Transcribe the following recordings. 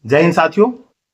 जय हिंद साथियों।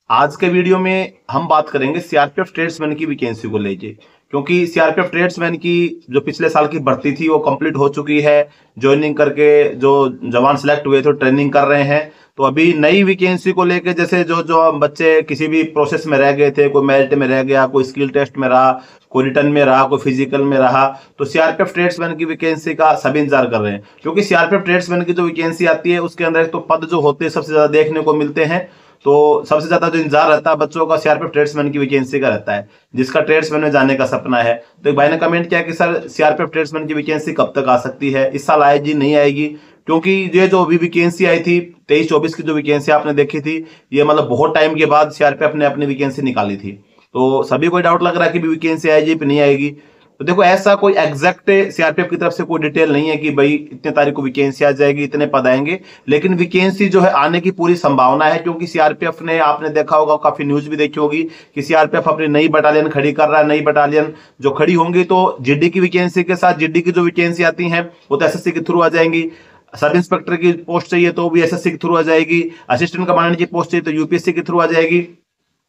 आज के वीडियो में हम बात करेंगे सीआरपीएफ ट्रेड्समैन की वैकेंसी को लेके, क्योंकि सीआरपीएफ ट्रेड्समैन की जो पिछले साल की भर्ती थी वो कंप्लीट हो चुकी है। ज्वाइनिंग करके जो जवान सिलेक्ट हुए थे ट्रेनिंग कर रहे हैं। तो अभी नई वैकेंसी को लेके जैसे जो जो बच्चे किसी भी प्रोसेस में रह गए थे, कोई मेरिट में रह गया, कोई स्किल टेस्ट में रहा, कोई रिटर्न में रहा, कोई फिजिकल में रहा, तो सीआरपीएफ ट्रेड्समैन की वैकेंसी का सभी इंतजार कर रहे हैं। क्योंकि सीआरपीएफ ट्रेड्समैन की जो वैकेंसी आती है उसके अंदर एक तो पद जो होते हैं सबसे ज्यादा देखने को मिलते हैं। तो सबसे ज्यादा जो इंतजार रहता है बच्चों का सीआरपीएफ ट्रेड्समैन की वैकेंसी का रहता है, जिसका ट्रेड्समैन में जाने का सपना है। तो एक भाई ने कमेंट किया कि सर सीआरपीएफ ट्रेड्समैन की वैकेंसी कब तक आ सकती है, इस साल आएगी नहीं आएगी? क्योंकि ये जो अभी वैकेंसी आई थी 23-24 की जो वैकेंसी आपने देखी थी, ये मतलब बहुत टाइम के बाद सीआरपीएफ ने अपनी वैकेंसी निकाली थी। तो सभी को डाउट लग रहा है कि वैकेंसी आएगी कि नहीं आएगी। तो देखो, ऐसा कोई एग्जैक्ट सीआरपीएफ की तरफ से कोई डिटेल नहीं है कि भाई इतने तारीख को वैकेंसी आ जाएगी, इतने पद आएंगे। लेकिन वैकेंसी जो है आने की पूरी संभावना है, क्योंकि सीआरपीएफ ने, आपने देखा होगा, काफी न्यूज भी देखी होगी कि सीआरपीएफ अपनी नई बटालियन खड़ी कर रहा है। नई बटालियन जो खड़ी होंगी तो जीडी की वैकेंसी के साथ जीडी की जो वैकेंसी आती है वो तो एसएससी के थ्रू आ जाएंगी। सब इंस्पेक्टर की पोस्ट चाहिए तो भी एसएससी के थ्रू आ जाएगी। असिस्टेंट कमांडेंट की पोस्ट चाहिए तो यूपीएससी के थ्रू आ जाएगी।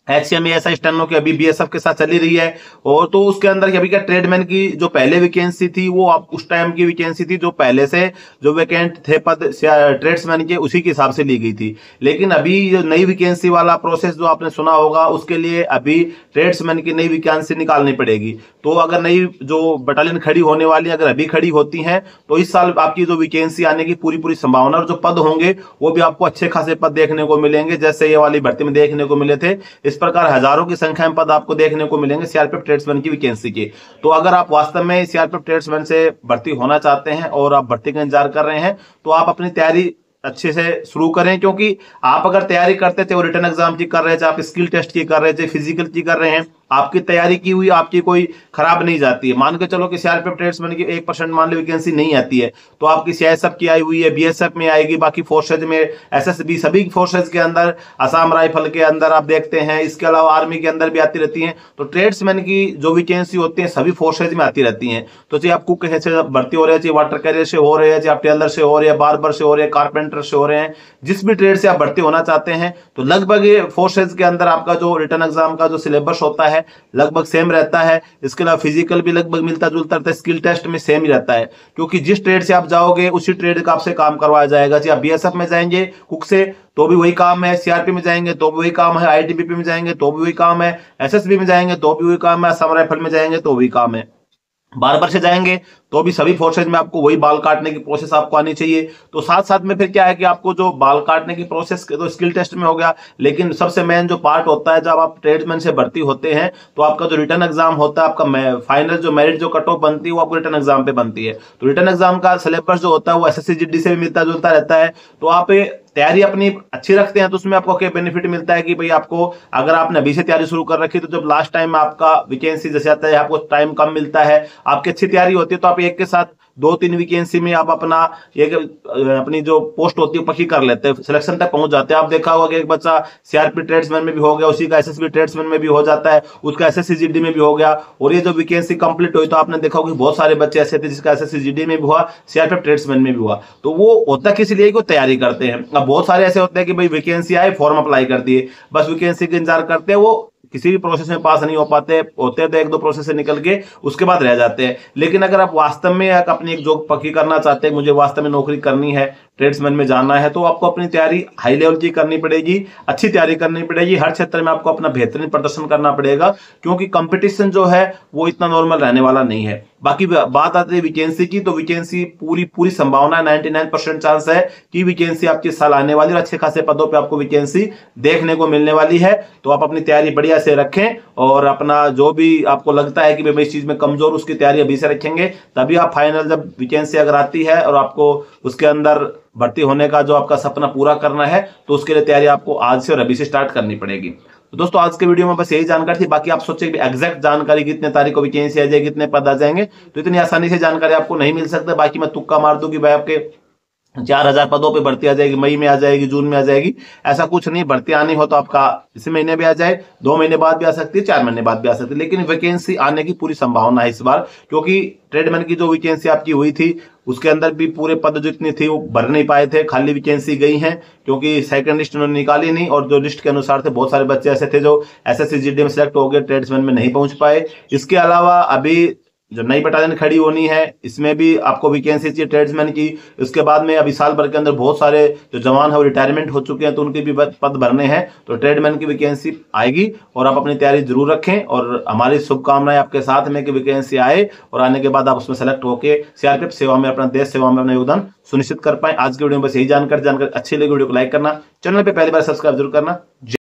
एचसीएम ऐसा स्टेनो की अभी बीएसएफ के साथ चली रही है। और तो उसके अंदर अभी क्या ट्रेडमैन की जो पहले वैकेंसी थी वो आप उस टाइम की वैकेंसी थी जो पहले से जो वैकेंट थे पद ट्रेड्समैन के, उसी के हिसाब से ली गई थी। लेकिन अभी जो नई वैकेंसी वाला प्रोसेस जो आपने सुना होगा, उसके लिए अभी ट्रेड्समैन की नई वैकेंसी निकालनी पड़ेगी। तो अगर नई जो बटालियन खड़ी होने वाली अगर अभी खड़ी होती हैं तो इस साल आपकी जो वैकेंसी आने की पूरी पूरी संभावना, और जो पद होंगे वो भी आपको अच्छे खासे पद देखने को मिलेंगे, जैसे ये वाली भर्ती में देखने को मिले थे। इस प्रकार हजारों की संख्या में पद आपको देखने को मिलेंगे सीआरपीएफ ट्रेड्समैन की वैकेंसी के। तो अगर आप वास्तव में सीआरपीएफ ट्रेड्समैन से भर्ती होना चाहते हैं और आप भर्ती का इंतजार कर रहे हैं तो आप अपनी तैयारी अच्छे से शुरू करें। क्योंकि आप अगर तैयारी करते थे, वो रिटर्न एग्जाम की कर रहे थे, आप स्किल टेस्ट की कर रहे थे, फिजिकल की कर रहे हैं, आपकी तैयारी की हुई आपकी कोई खराब नहीं जाती है। मान के चलो कि सीआरपीएफ ट्रेड्समैन की 1% मान लो वैकेंसी नहीं आती है तो आपकी सीआईएसएफ की आई हुई है, बीएसएफ में आएगी, बाकी फोर्सेज में, एसएसबी, सभी फोर्सेज के अंदर, असम राइफल के अंदर आप देखते हैं, इसके अलावा आर्मी के अंदर भी आती रहती हैं। तो ट्रेड्समैन की जो वैकेंसी होती है सभी फोर्सेज में आती रहती हैं। तो चाहे आप कुक से भर्ती हो रहे हैं, चाहे वाटर कैरियर से हो रहे हैं, चाहे आप टेलर से हो रहे हैं, बार्बर से हो रहे हैं, कारपेंटर से हो रहे हैं, जिस भी ट्रेड से आप भर्ती होना चाहते हैं, तो लगभग ये फोर्सेज के अंदर आपका जो रिटर्न एग्जाम का जो सिलेबस होता है लगभग सेम रहता है। इसके अलावा फिजिकल भी लगभग मिलता जुलता रहता है, स्किल टेस्ट में सेम ही रहता है। क्योंकि जिस ट्रेड से आप जाओगे उसी ट्रेड का आपसे काम करवाया जाएगा। चाहे आप बीएसएफ में जाएंगे कुक से तो भी वही काम है, सीआरपी में जाएंगे तो भी वही काम है, आईटीबीपी में जाएंगे तो भी वही काम है, एसएसबी में जाएंगे तो भी वही काम है, असम राइफल में जाएंगे तो वही काम है, बार्बर से जाएंगे तो भी सभी फोर्सेज में आपको वही बाल काटने की प्रोसेस आपको आनी चाहिए। तो साथ साथ में फिर क्या है कि आपको जो बाल काटने की प्रोसेस तो स्किल टेस्ट में हो गया, लेकिन सबसे मेन जो पार्ट होता है जब आप ट्रेड्समैन से भर्ती होते हैं तो आपका जो रिटर्न एग्जाम होता है, आपका फाइनल जो मेरिट जो कट ऑफ बनती है वो आपको रिटर्न एग्जाम पे बनती है। तो रिटर्न एग्जाम का सिलेबस जो होता है वो एसएससी जीडी से भी मिलता जुलता रहता है। तो आप तैयारी अपनी अच्छी रखते हैं तो उसमें आपको क्या बेनिफिट मिलता है कि भाई आपको, अगर आपने अभी से तैयारी शुरू कर रखी तो जब लास्ट टाइम आपका वैकेंसी जैसे आता है आपको टाइम कम मिलता है, आपकी अच्छी तैयारी होती है तो आप एक के साथ 2-3 वैकेंसी में आप अपना एक अपनी जो पोस्ट होती है पक्की कर लेते हैं, सिलेक्शन तक पहुंच जाते हैं। आप देखा होगा कि एक बच्चा सीआरपी ट्रेड्समैन में भी हो गया, उसी का एसएसबी ट्रेड्समैन में भी हो जाता है, उसका एसएससी जीडी में भी हो गया। और ये जो वैकेंसी कंप्लीट हुई तो आपने देखा होगा बहुत सारे बच्चे ऐसे थे जिसका एसएससी जीडी में भी हुआ, सीआरपीएफ ट्रेड्समैन में भी हुआ। तो वो होता किस लिए, को तैयारी करते हैं। अब बहुत सारे ऐसे होते हैं कि भाई वैकेंसी आए, फॉर्म अप्लाई कर दिए, बस वैकेंसी का इंतजार करते हैं, वो किसी भी प्रोसेस में पास नहीं हो पाते होते, तो 1-2 प्रोसेस से निकल के उसके बाद रह जाते हैं। लेकिन अगर आप वास्तव में अपनी एक जॉब पक्की करना चाहते हैं, मुझे वास्तव में नौकरी करनी है, ट्रेड्समैन में जाना है, तो आपको अपनी तैयारी हाई लेवल की करनी पड़ेगी, अच्छी तैयारी करनी पड़ेगी, हर क्षेत्र में आपको अपना बेहतरीन प्रदर्शन करना पड़ेगा। क्योंकि कंपटीशन जो है वो इतना नॉर्मल रहने वाला नहीं है। बाकी बात आती है वैकेंसी की, तो वैकेंसी पूरी पूरी संभावना 99% चांस है कि वैकेंसी आपकी साल आने वाली और अच्छे खासे पदों पे आपको वैकेंसी देखने को मिलने वाली है। तो आप अपनी तैयारी बढ़िया से रखें और अपना जो भी आपको लगता है कि मैं इस चीज में कमजोर, उसकी तैयारी अभी से रखेंगे, तभी आप फाइनल जब वैकेंसी अगर आती है और आपको उसके अंदर भर्ती होने का जो आपका सपना पूरा करना है तो उसके लिए तैयारी आपको आज से और अभी से स्टार्ट करनी पड़ेगी। तो दोस्तों आज के वीडियो में बस यही जानकारी थी। बाकी आप सोचे कि एग्जैक्ट जानकारी कितने तारीख को वैकेंसी आ जाएगी, कितने पद आ जाएंगे, तो इतनी आसानी से जानकारी आपको नहीं मिल सकता। बाकी मैं तुक्का मार दूं कि भाई आपके 4000 पदों पे भर्ती आ जाएगी, मई में आ जाएगी, जून में आ जाएगी, ऐसा कुछ नहीं। भर्ती आनी हो तो आपका इसी महीने भी आ जाए, 2 महीने बाद भी आ सकती है, 4 महीने बाद भी आ सकती है, लेकिन वैकेंसी आने की पूरी संभावना है इस बार। क्योंकि ट्रेडमैन की जो वैकेंसी आपकी हुई थी उसके अंदर भी पूरे पद जितनी थी वो भर नहीं पाए थे, खाली वैकेंसी गई हैं, क्योंकि सेकंड लिस्ट उन्होंने निकाली नहीं, और जो लिस्ट के अनुसार थे बहुत सारे बच्चे ऐसे थे जो एसएससी जीडी में सिलेक्ट हो गए, ट्रेड्समैन में नहीं पहुंच पाए। इसके अलावा अभी जो नई बटालियन खड़ी होनी है इसमें भी आपको वैकेंसी चाहिए ट्रेड्समैन की। उसके बाद में अभी साल भर के अंदर बहुत सारे जो जवान है वो रिटायरमेंट हो चुके हैं, तो उनके भी पद भरने हैं, तो ट्रेडमैन की वैकेंसी आएगी और आप अपनी तैयारी जरूर रखें। और हमारी शुभकामनाएं आपके साथ में कि वैकेंसी आए और आने के बाद आप उसमें सेलेक्ट होकर सीआरपीएफ सेवा में, अपना देश सेवा में अपना योगदान सुनिश्चित कर पाए। आज के वीडियो में बस यही जानकारी अच्छी लगी वीडियो को लाइक करना, चैनल पर पहली बार सब्सक्राइब जरूर करना।